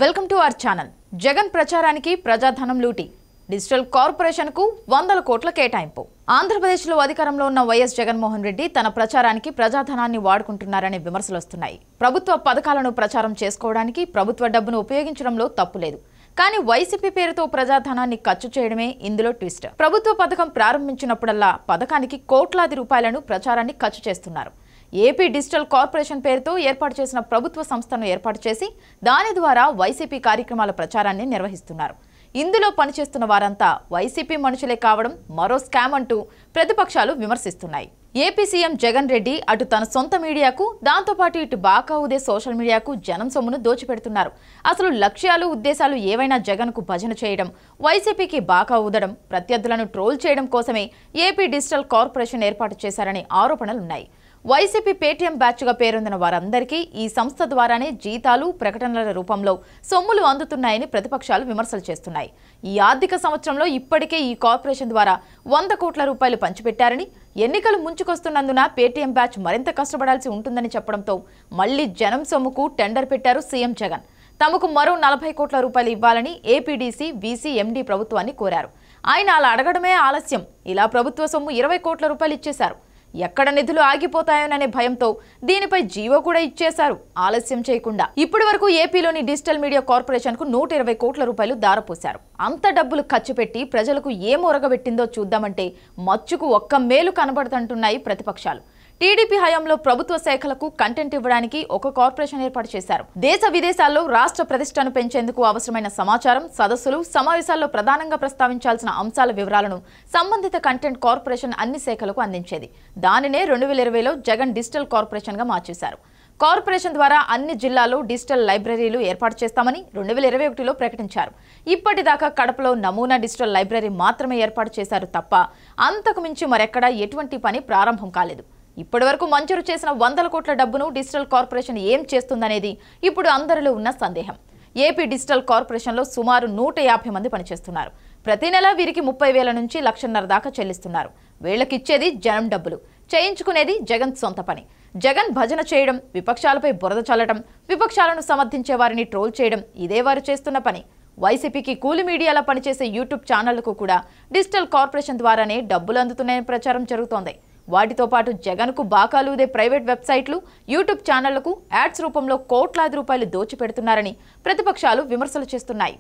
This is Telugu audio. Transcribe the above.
Welcome to our channel. Jagan ప్రచారానికి ప్రజాధనం లూటీ, డిజిటల్ కార్పొరేషన్ కు 100 కోట్ల కేటాయింపు. ఆంధ్రప్రదేశ్లో అధికారంలో ఉన్న వైఎస్ జగన్మోహన్ రెడ్డి తన ప్రచారానికి ప్రజాధనాన్ని వాడుకుంటున్నారనే విమర్శలు వస్తున్నాయి. ప్రభుత్వ పథకాలను ప్రచారం చేసుకోవడానికి ప్రభుత్వ డబ్బును ఉపయోగించడంలో తప్పులేదు. కానీ వైసీపీ పేరుతో ప్రజాధనాన్ని ఖర్చు చేయడమే ఇందులో ట్విస్ట్. ప్రభుత్వ పథకం ప్రారంభించినప్పుడల్లా పథకానికి కోట్లాది రూపాయలను ప్రచారాన్ని ఖర్చు చేస్తున్నారు. ఏపీ డిజిటల్ కార్పొరేషన్ పేరుతో ఏర్పాటు చేసిన ప్రభుత్వ సంస్థను ఏర్పాటు చేసి దాని ద్వారా వైసీపీ కార్యక్రమాల ప్రచారాన్ని నిర్వహిస్తున్నారు. ఇందులో పనిచేస్తున్న వారంతా వైసీపీ మనుషులే కావడం మరో స్కామ్ అంటూ ప్రతిపక్షాలు విమర్శిస్తున్నాయి. ఏపీ సీఎం జగన్ రెడ్డి అటు తన సొంత మీడియాకు, దాంతోపాటు ఇటు బాకా ఊదే సోషల్ మీడియాకు జనం సొమ్మును దోచిపెడుతున్నారు. అసలు లక్ష్యాలు, ఉద్దేశాలు ఏవైనా జగన్కు భజన చేయడం, వైసీపీకి బాకా ఊదడం, ప్రత్యర్థులను ట్రోల్ చేయడం కోసమే ఏపీ డిజిటల్ కార్పొరేషన్ ఏర్పాటు చేశారనే ఆరోపణలున్నాయి. వైసీపీ పేటీఎం బ్యాచ్గా పేరొందిన వారందరికీ ఈ సంస్థ ద్వారానే జీతాలు, ప్రకటనల రూపంలో సొమ్ములు అందుతున్నాయని ప్రతిపక్షాలు విమర్శలు చేస్తున్నాయి. ఈ ఆర్థిక సంవత్సరంలో ఇప్పటికే ఈ కార్పొరేషన్ ద్వారా 100 కోట్ల రూపాయలు పంచిపెట్టారని, ఎన్నికలు ముంచుకొస్తున్నందున పేటీఎం బ్యాచ్ మరింత కష్టపడాల్సి ఉంటుందని చెప్పడంతో మళ్లీ జనం సొమ్ముకు టెండర్ పెట్టారు సీఎం జగన్. తమకు మరో 40 కోట్ల రూపాయలు ఇవ్వాలని ఏపీడీసీ, బీసీ, ఎండీ ప్రభుత్వాన్ని కోరారు. ఆయన అలా అడగడమే ఆలస్యం. ఇలా ప్రభుత్వ సొమ్ము 20 కోట్ల రూపాయలు ఇచ్చేశారు. ఎక్కడ నిధులు ఆగిపోతాయోననే భయంతో దీనిపై జీవో కూడా ఇచ్చేశారు ఆలస్యం చేయకుండా. ఇప్పటి వరకు ఏపీలోని డిజిటల్ మీడియా కార్పొరేషన్ కు 120 కోట్ల రూపాయలు దారపోశారు. అంత డబ్బులు ఖర్చు పెట్టి ప్రజలకు ఏం ఒరగబెట్టిందో చూద్దామంటే మచ్చుకు ఒక్క మేలు కనబడుతుంటున్నాయి ప్రతిపక్షాలు. టీడీపీ హయాంలో ప్రభుత్వ శాఖలకు కంటెంట్ ఇవ్వడానికి ఒక కార్పొరేషన్ ఏర్పాటు చేశారు. దేశ విదేశాల్లో రాష్ట్ర ప్రతిష్టను పెంచేందుకు అవసరమైన సమాచారం, సదస్సులు, సమావేశాల్లో ప్రధానంగా ప్రస్తావించాల్సిన అంశాల వివరాలను సంబంధిత కంటెంట్ కార్పొరేషన్ అన్ని శాఖలకు అందించేది. దానినే 2020లో జగన్ డిజిటల్ కార్పొరేషన్ గా మార్చేశారు. కార్పొరేషన్ ద్వారా అన్ని జిల్లాల్లో డిజిటల్ లైబ్రరీలు ఏర్పాటు చేస్తామని 2021లో ప్రకటించారు. ఇప్పటిదాకా కడపలో నమూనా డిజిటల్ లైబ్రరీ మాత్రమే ఏర్పాటు చేశారు తప్ప అంతకు మించి మరెక్కడా ఎటువంటి పని ప్రారంభం కాలేదు. ఇప్పటి వరకు మంజూరు చేసిన 100 కోట్ల డబ్బును డిజిటల్ కార్పొరేషన్ ఏం చేస్తుందనేది ఇప్పుడు అందరిలో ఉన్న సందేహం. ఏపీ డిజిటల్ కార్పొరేషన్లో సుమారు 150 మంది పనిచేస్తున్నారు. ప్రతి నెల వీరికి 30,000 నుంచి 1,50,000 దాకా చెల్లిస్తున్నారు. వీళ్ళకిచ్చేది జనం డబ్బులు, చేయించుకునేది జగన్ సొంత పని. జగన్ భజన చేయడం, విపక్షాలపై బురద చల్లడం, విపక్షాలను సమర్థించే వారిని ట్రోల్ చేయడం ఇదే వారు చేస్తున్న పని. వైసీపీకి కూలి మీడియాలో పనిచేసే యూట్యూబ్ ఛానళ్లకు కూడా డిజిటల్ కార్పొరేషన్ ద్వారానే డబ్బులు అందుతున్నాయని ప్రచారం జరుగుతోంది. వాటితో పాటు జగన్కు బాకాలూదే ప్రైవేట్ వెబ్సైట్లు, యూట్యూబ్ ఛానళ్లకు యాడ్స్ రూపంలో కోట్లాది రూపాయలు దోచిపెడుతున్నారని ప్రతిపక్షాలు విమర్శలు చేస్తున్నాయి.